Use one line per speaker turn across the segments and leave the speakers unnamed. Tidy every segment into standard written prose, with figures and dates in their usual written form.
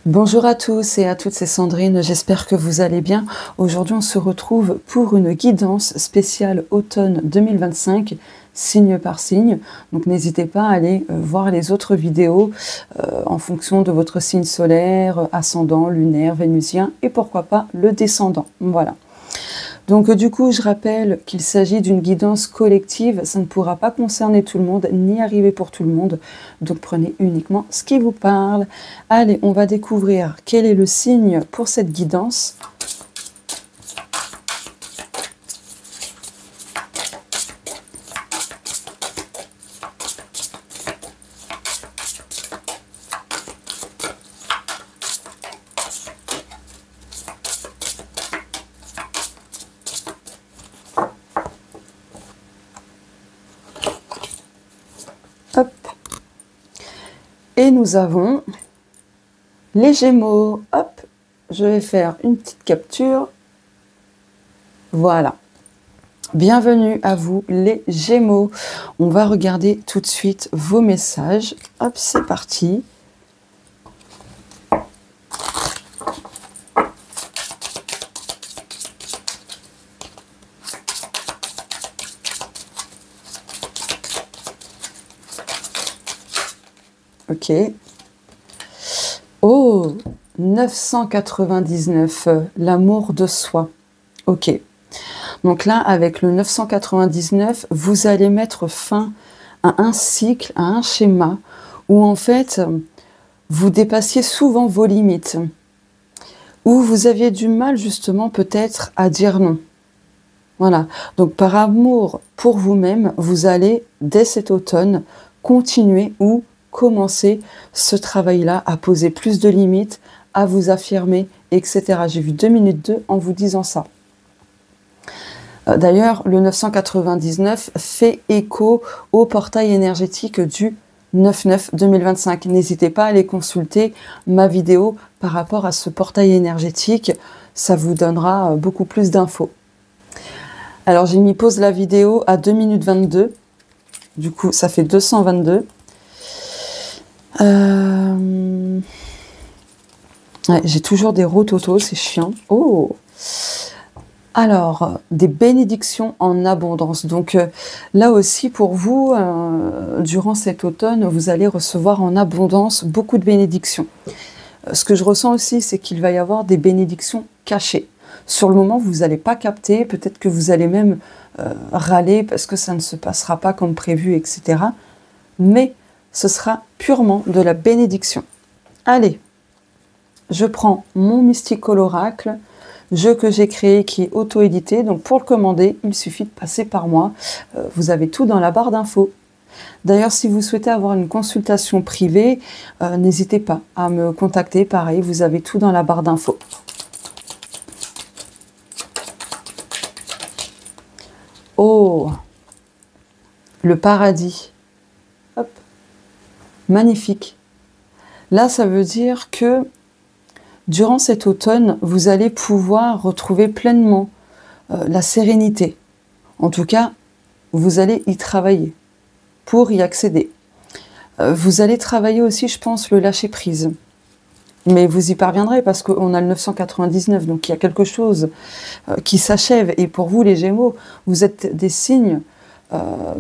Bonjour à tous et à toutes, c'est Sandrine, j'espère que vous allez bien. Aujourd'hui, on se retrouve pour une guidance spéciale automne 2025, signe par signe. Donc n'hésitez pas à aller voir les autres vidéos en fonction de votre signe solaire, ascendant, lunaire, vénusien et pourquoi pas le descendant. Voilà. Donc du coup, je rappelle qu'il s'agit d'une guidance collective, ça ne pourra pas concerner tout le monde, ni arriver pour tout le monde, donc prenez uniquement ce qui vous parle. Allez, on va découvrir quel est le signe pour cette guidance. Hop. Et nous avons les Gémeaux. Hop, je vais faire une petite capture. Voilà. Bienvenue à vous les Gémeaux. On va regarder tout de suite vos messages. Hop, c'est parti. Ok. Oh, 999, l'amour de soi. Ok. Donc là, avec le 999, vous allez mettre fin à un cycle, à un schéma, où en fait, vous dépassiez souvent vos limites, où vous aviez du mal justement peut-être à dire non. Voilà. Donc par amour pour vous-même, vous allez, dès cet automne, continuer ou commencer ce travail-là, à poser plus de limites, à vous affirmer, etc. J'ai vu 2 minutes 2 en vous disant ça. D'ailleurs, le 999 fait écho au portail énergétique du 9/9/2025. N'hésitez pas à aller consulter ma vidéo par rapport à ce portail énergétique. Ça vous donnera beaucoup plus d'infos. Alors, j'ai mis pause la vidéo à 2 minutes 22. Du coup, ça fait 222. Ouais, j'ai toujours des rototos, c'est chiant. Oh! Alors, des bénédictions en abondance. Donc là aussi, pour vous, durant cet automne, vous allez recevoir en abondance beaucoup de bénédictions. Ce que je ressens aussi, c'est qu'il va y avoir des bénédictions cachées. Sur le moment, vous n'allez pas capter, peut-être que vous allez même râler parce que ça ne se passera pas comme prévu, etc. Mais ce sera purement de la bénédiction. Allez, je prends mon Mystical Oracle, jeu que j'ai créé qui est auto-édité. Donc pour le commander, il suffit de passer par moi. Vous avez tout dans la barre d'infos. D'ailleurs, si vous souhaitez avoir une consultation privée, n'hésitez pas à me contacter. Pareil, vous avez tout dans la barre d'infos. Oh, le paradis. Hop. Magnifique. Là, ça veut dire que durant cet automne, vous allez pouvoir retrouver pleinement la sérénité. En tout cas, vous allez y travailler pour y accéder. Vous allez travailler aussi, je pense, le lâcher-prise. Mais vous y parviendrez parce qu'on a le 999, donc il y a quelque chose qui s'achève. Et pour vous, les Gémeaux, vous êtes des signes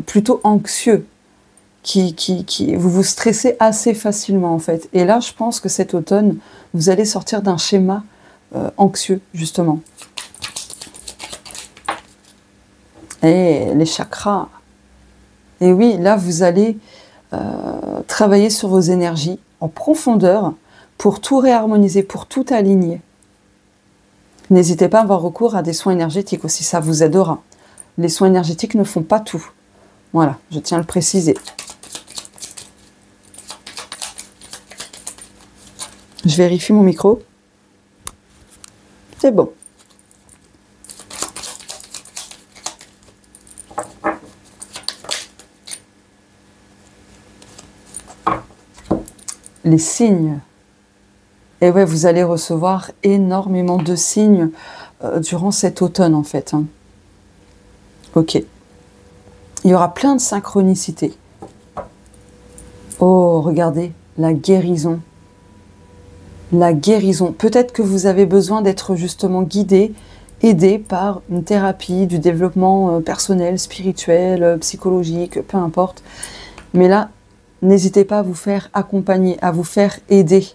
plutôt anxieux. Vous vous stressez assez facilement en fait. Et là, je pense que cet automne, vous allez sortir d'un schéma anxieux, justement. Et les chakras. Et oui, là, vous allez travailler sur vos énergies en profondeur pour tout réharmoniser, pour tout aligner. N'hésitez pas à avoir recours à des soins énergétiques aussi, ça vous aidera. Les soins énergétiques ne font pas tout. Voilà, je tiens à le préciser. Je vérifie mon micro. C'est bon. Les signes. Et ouais, vous allez recevoir énormément de signes durant cet automne, en fait. Hein. Ok. Il y aura plein de synchronicités. Oh, regardez, la guérison. la guérison. Peut-être que vous avez besoin d'être justement guidé, aidé par une thérapie, du développement personnel, spirituel, psychologique, peu importe. Mais là, n'hésitez pas à vous faire accompagner, à vous faire aider,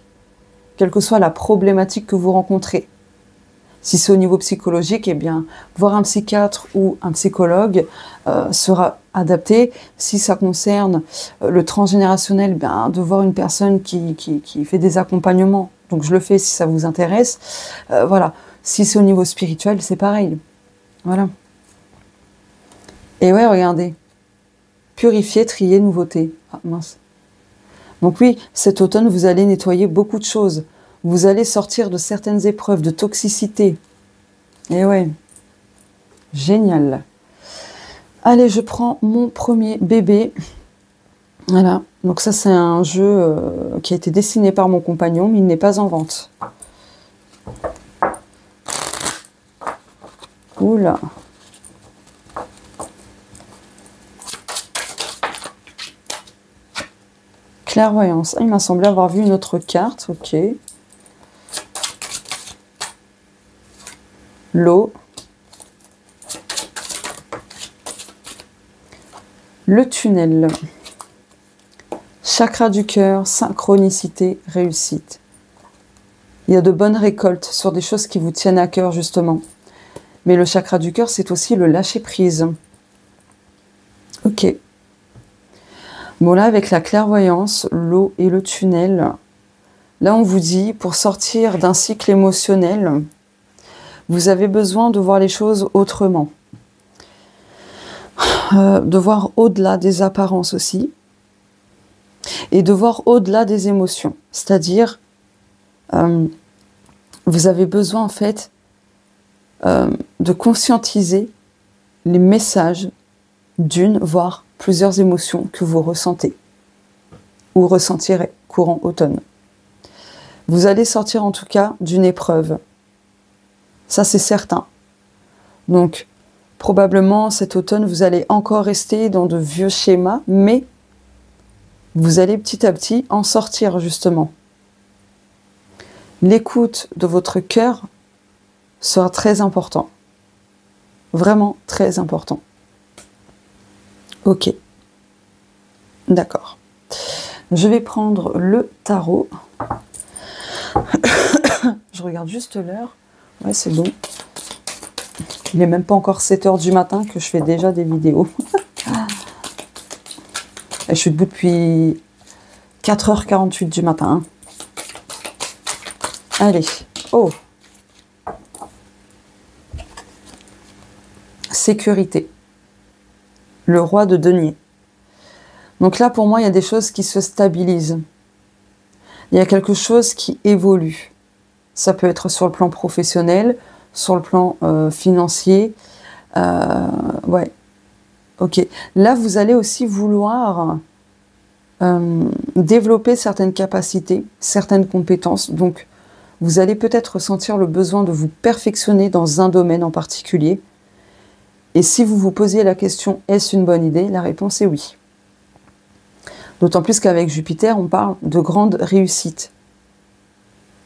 quelle que soit la problématique que vous rencontrez. Si c'est au niveau psychologique, eh bien, voir un psychiatre ou un psychologue sera adapté. Si ça concerne le transgénérationnel, bien, de voir une personne qui fait des accompagnements. Donc je le fais si ça vous intéresse. Voilà. Si c'est au niveau spirituel, c'est pareil. Voilà. Et ouais, regardez. Purifier, trier, nouveauté. Ah mince. Donc oui, cet automne, vous allez nettoyer beaucoup de choses. Vous allez sortir de certaines épreuves, de toxicité. Et ouais, génial. Allez, je prends mon premier bébé. Voilà, donc ça c'est un jeu qui a été dessiné par mon compagnon, mais il n'est pas en vente. Oula. Clairvoyance. Ah, il m'a semblé avoir vu une autre carte, ok. L'eau. Le tunnel. Chakra du cœur, synchronicité, réussite. Il y a de bonnes récoltes sur des choses qui vous tiennent à cœur, justement. Mais le chakra du cœur, c'est aussi le lâcher-prise. Ok. Bon, là, avec la clairvoyance, l'eau et le tunnel, là, on vous dit, pour sortir d'un cycle émotionnel, vous avez besoin de voir les choses autrement. De voir au-delà des apparences aussi. Et de voir au-delà des émotions. C'est-à-dire, vous avez besoin, en fait, de conscientiser les messages d'une, voire plusieurs émotions que vous ressentez ou ressentirez courant automne. Vous allez sortir en tout cas d'une épreuve. Ça, c'est certain. Donc, probablement, cet automne, vous allez encore rester dans de vieux schémas, mais vous allez petit à petit en sortir, justement. L'écoute de votre cœur sera très important. Vraiment très important. Ok. D'accord. Je vais prendre le tarot. Je regarde juste l'heure. Ouais, c'est bon. Il n'est même pas encore 7 h du matin que je fais déjà des vidéos. Et je suis debout depuis 4 h 48 du matin. Allez. Oh. Sécurité. Le roi de denier. Donc là, pour moi, il y a des choses qui se stabilisent. Il y a quelque chose qui évolue. Ça peut être sur le plan professionnel, sur le plan financier. Ouais. Ok. Là, vous allez aussi vouloir développer certaines capacités, certaines compétences. Donc, vous allez peut-être ressentir le besoin de vous perfectionner dans un domaine en particulier. Et si vous vous posiez la question, est-ce une bonne idée? La réponse est oui. D'autant plus qu'avec Jupiter, on parle de grande réussite,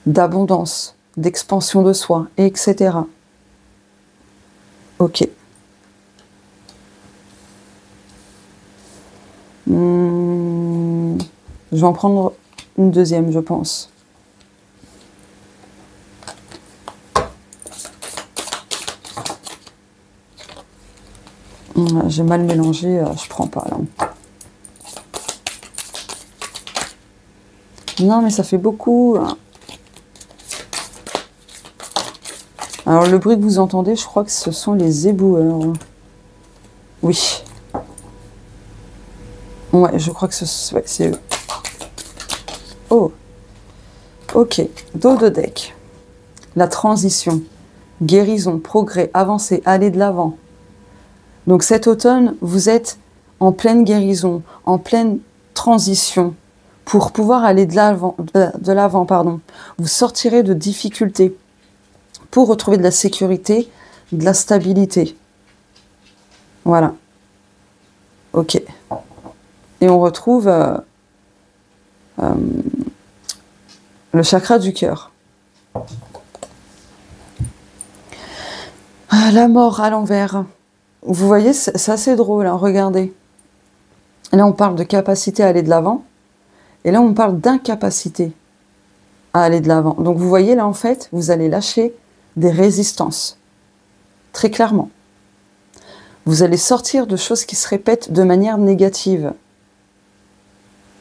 d'abondance, d'expansion de soi, etc. Ok. Je vais en prendre une deuxième, je pense. J'ai mal mélangé, je prends pas là. Non, mais ça fait beaucoup. Alors, le bruit que vous entendez, je crois que ce sont les éboueurs. Oui. Ouais, je crois que c'est eux. Oh. Ok. Dos de deck. La transition. Guérison, progrès, avancée, aller de l'avant. Donc cet automne, vous êtes en pleine guérison, en pleine transition. Pour pouvoir aller de l'avant, pardon. Vous sortirez de difficultés pour retrouver de la sécurité, de la stabilité. Voilà. Ok. Et on retrouve Le chakra du cœur. Ah, la mort à l'envers. Vous voyez, c'est assez drôle, hein, regardez. Là, on parle de capacité à aller de l'avant. Et là, on parle d'incapacité à aller de l'avant. Donc, vous voyez, là, en fait, vous allez lâcher des résistances. Très clairement. Vous allez sortir de choses qui se répètent de manière négative.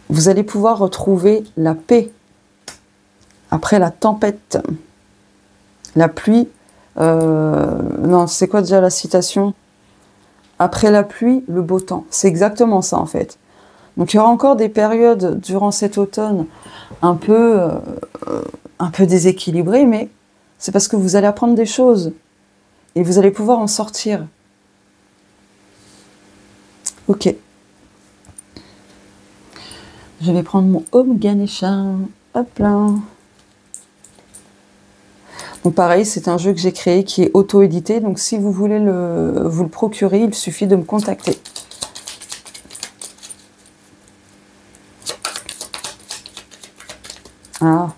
Vous allez pouvoir retrouver la paix après la tempête. La pluie. Non, c'est quoi déjà la citation? Après la pluie, le beau temps. C'est exactement ça, en fait. Donc, il y aura encore des périodes durant cet automne un peu déséquilibrées, mais c'est parce que vous allez apprendre des choses et vous allez pouvoir en sortir. Ok. Je vais prendre mon Om Ganesha. Hop là. Donc pareil, c'est un jeu que j'ai créé qui est auto-édité. Donc si vous voulez vous le procurer, il suffit de me contacter. Ah.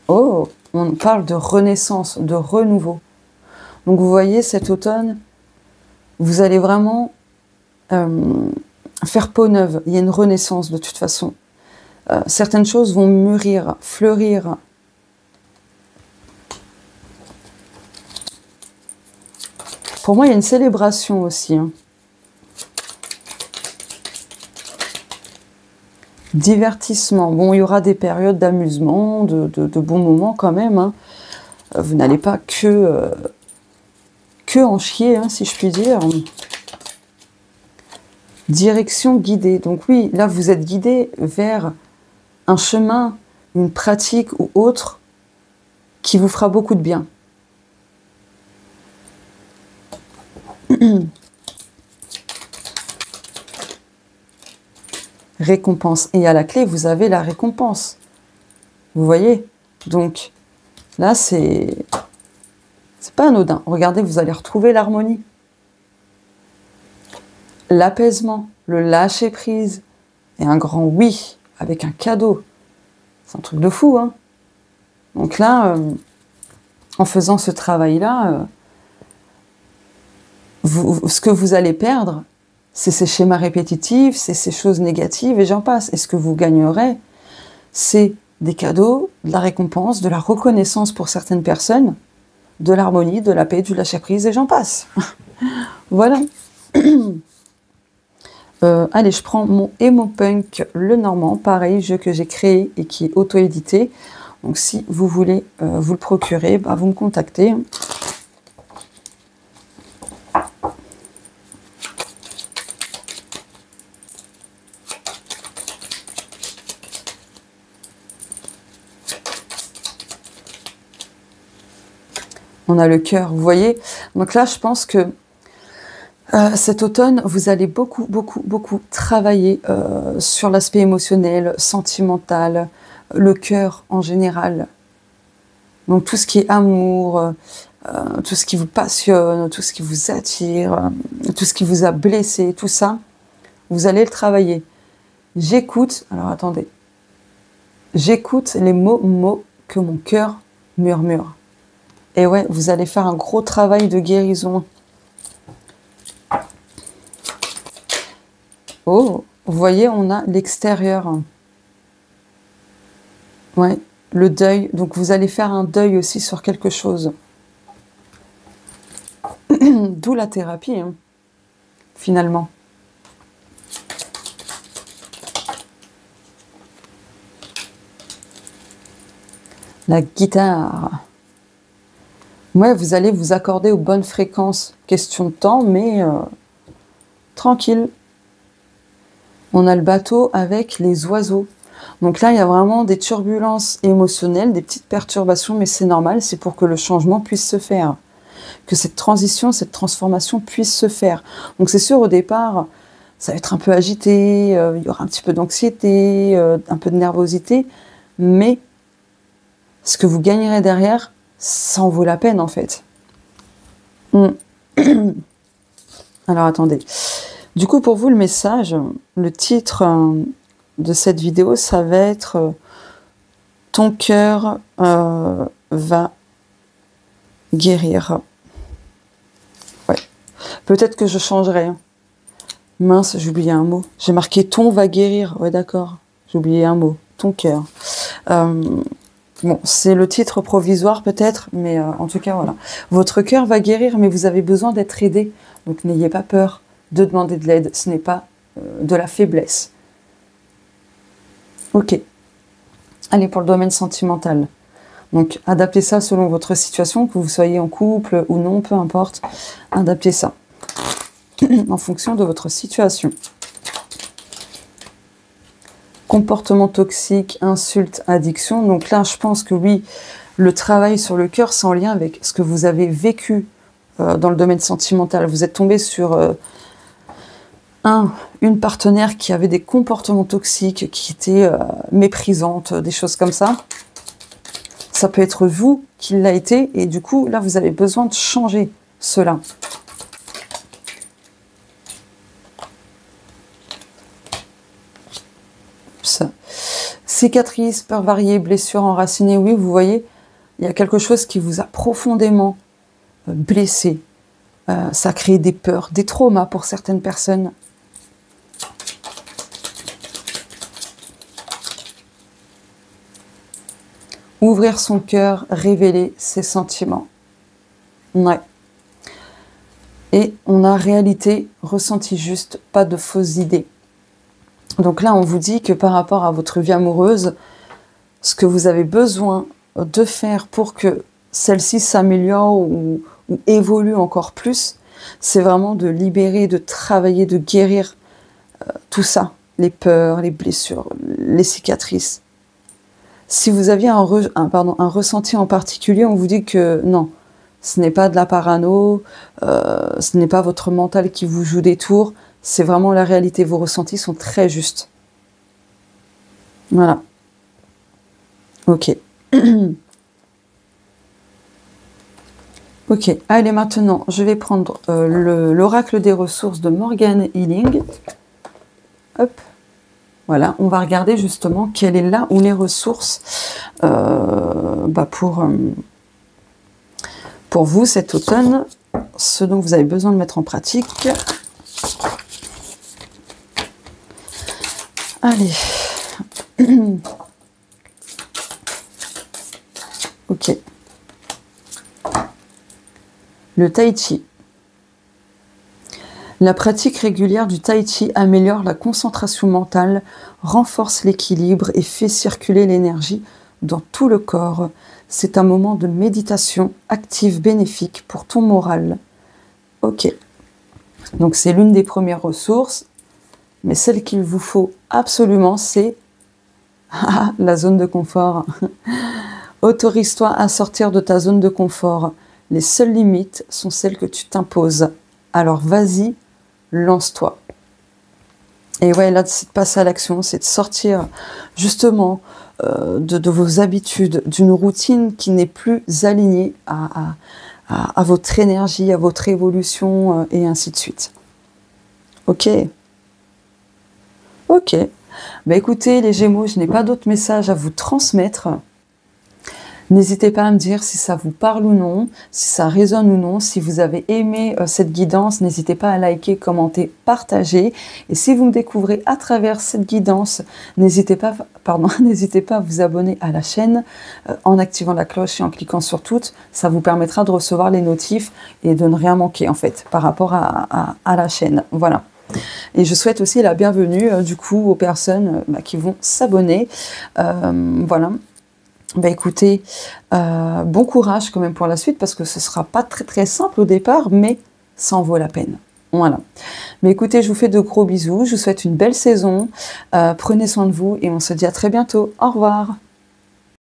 Oh, on parle de renaissance, de renouveau. Donc vous voyez, cet automne, vous allez vraiment faire peau neuve. Il y a une renaissance de toute façon. Certaines choses vont mûrir, fleurir. Pour moi, il y a une célébration aussi. Hein. Divertissement. Bon, il y aura des périodes d'amusement, de bons moments quand même. Hein. Vous n'allez pas que en chier, hein, si je puis dire. Direction guidée. Donc oui, là, vous êtes guidé vers un chemin, une pratique ou autre qui vous fera beaucoup de bien. Récompense. Et à la clé, vous avez la récompense. Vous voyez? Donc, là, c'est pas anodin. Regardez, vous allez retrouver l'harmonie. L'apaisement, le lâcher-prise et un grand oui avec un cadeau. C'est un truc de fou, hein? Donc là, en faisant ce travail-là, ce que vous allez perdre, c'est ces schémas répétitifs, c'est ces choses négatives et j'en passe. Et ce que vous gagnerez, c'est des cadeaux, de la récompense, de la reconnaissance pour certaines personnes, de l'harmonie, de la paix, du lâcher-prise et j'en passe. Voilà. Allez, je prends mon Emo Punk, le Normand, pareil, jeu que j'ai créé et qui est auto-édité. Donc si vous voulez vous le procurer, bah, vous me contactez. On a le cœur, vous voyez. Donc là, je pense que cet automne, vous allez beaucoup travailler sur l'aspect émotionnel, sentimental, le cœur en général. Donc tout ce qui est amour, tout ce qui vous passionne, tout ce qui vous attire, tout ce qui vous a blessé, tout ça, vous allez le travailler. J'écoute, alors attendez, j'écoute les mots que mon cœur murmure. Et ouais, vous allez faire un gros travail de guérison. Oh, vous voyez, on a l'extérieur. Ouais, le deuil. Donc, vous allez faire un deuil aussi sur quelque chose. D'où la thérapie, hein, finalement. La guitare. Ouais, vous allez vous accorder aux bonnes fréquences. Question de temps, mais tranquille. On a le bateau avec les oiseaux. Donc là, il y a vraiment des turbulences émotionnelles, des petites perturbations, mais c'est normal, c'est pour que le changement puisse se faire. Que cette transition, cette transformation puisse se faire. Donc c'est sûr, au départ, ça va être un peu agité, il y aura un petit peu d'anxiété, un peu de nervosité, mais ce que vous gagnerez derrière, ça en vaut la peine, en fait. Alors, attendez. Du coup, pour vous, le message, le titre de cette vidéo, ça va être ton cœur va guérir. Ouais. Peut-être que je changerai. Hein. Mince, j'ai oublié un mot. J'ai marqué ton va guérir. Ouais, d'accord. J'ai oublié un mot. Ton cœur. Bon, c'est le titre provisoire peut-être, mais en tout cas, voilà. Votre cœur va guérir, mais vous avez besoin d'être aidé. Donc, n'ayez pas peur de demander de l'aide. Ce n'est pas de la faiblesse. Ok. Allez, pour le domaine sentimental. Donc, adaptez ça selon votre situation, que vous soyez en couple ou non, peu importe. Adaptez ça en fonction de votre situation. Comportement toxique, insulte, addiction. Donc là, je pense que oui, le travail sur le cœur, c'est en lien avec ce que vous avez vécu dans le domaine sentimental. Vous êtes tombé sur une partenaire qui avait des comportements toxiques, qui était méprisante, des choses comme ça. Ça peut être vous qui l'a été, et du coup, là, vous avez besoin de changer cela. Ça. Cicatrices, peurs variées, blessures enracinées, oui, vous voyez, il y a quelque chose qui vous a profondément blessé. Ça a créé des peurs, des traumas pour certaines personnes. Ouvrir son cœur, révéler ses sentiments. Ouais. Et on a réalité, ressenti juste, pas de fausses idées. Donc là, on vous dit que par rapport à votre vie amoureuse, ce que vous avez besoin de faire pour que celle-ci s'améliore ou évolue encore plus, c'est vraiment de libérer, de travailler, de guérir tout ça. Les peurs, les blessures, les cicatrices. Si vous aviez un ressenti en particulier, on vous dit que non, ce n'est pas de la parano, ce n'est pas votre mental qui vous joue des tours, c'est vraiment la réalité. Vos ressentis sont très justes. Voilà. Ok. Ok, allez, maintenant, je vais prendre l'oracle des ressources de Morgan Healing. Hop. Voilà, on va regarder justement quelle est là où les ressources pour vous cet automne, ce dont vous avez besoin de mettre en pratique. Allez. Ok. Le tai chi. La pratique régulière du tai chi améliore la concentration mentale, renforce l'équilibre et fait circuler l'énergie dans tout le corps. C'est un moment de méditation active bénéfique pour ton moral. Ok. Donc c'est l'une des premières ressources, mais celle qu'il vous faut absolument, c'est la zone de confort. Autorise-toi à sortir de ta zone de confort. Les seules limites sont celles que tu t'imposes. Alors vas-y, lance-toi. Et ouais, là, c'est de passer à l'action, c'est de sortir justement de vos habitudes, d'une routine qui n'est plus alignée à votre énergie, à votre évolution, et ainsi de suite. Ok. Ok. Bah écoutez, les Gémeaux, je n'ai pas d'autres messages à vous transmettre. N'hésitez pas à me dire si ça vous parle ou non, si ça résonne ou non. Si vous avez aimé cette guidance, n'hésitez pas à liker, commenter, partager. Et si vous me découvrez à travers cette guidance, n'hésitez pas à vous abonner à la chaîne en activant la cloche et en cliquant sur toutes. Ça vous permettra de recevoir les notifs et de ne rien manquer en fait par rapport à la chaîne. Voilà. Et je souhaite aussi la bienvenue du coup aux personnes qui vont s'abonner. Voilà. Bah écoutez, bon courage quand même pour la suite, parce que ce sera pas très très simple au départ, mais ça en vaut la peine. Voilà. Mais écoutez, je vous fais de gros bisous, je vous souhaite une belle saison, prenez soin de vous et on se dit à très bientôt. Au revoir.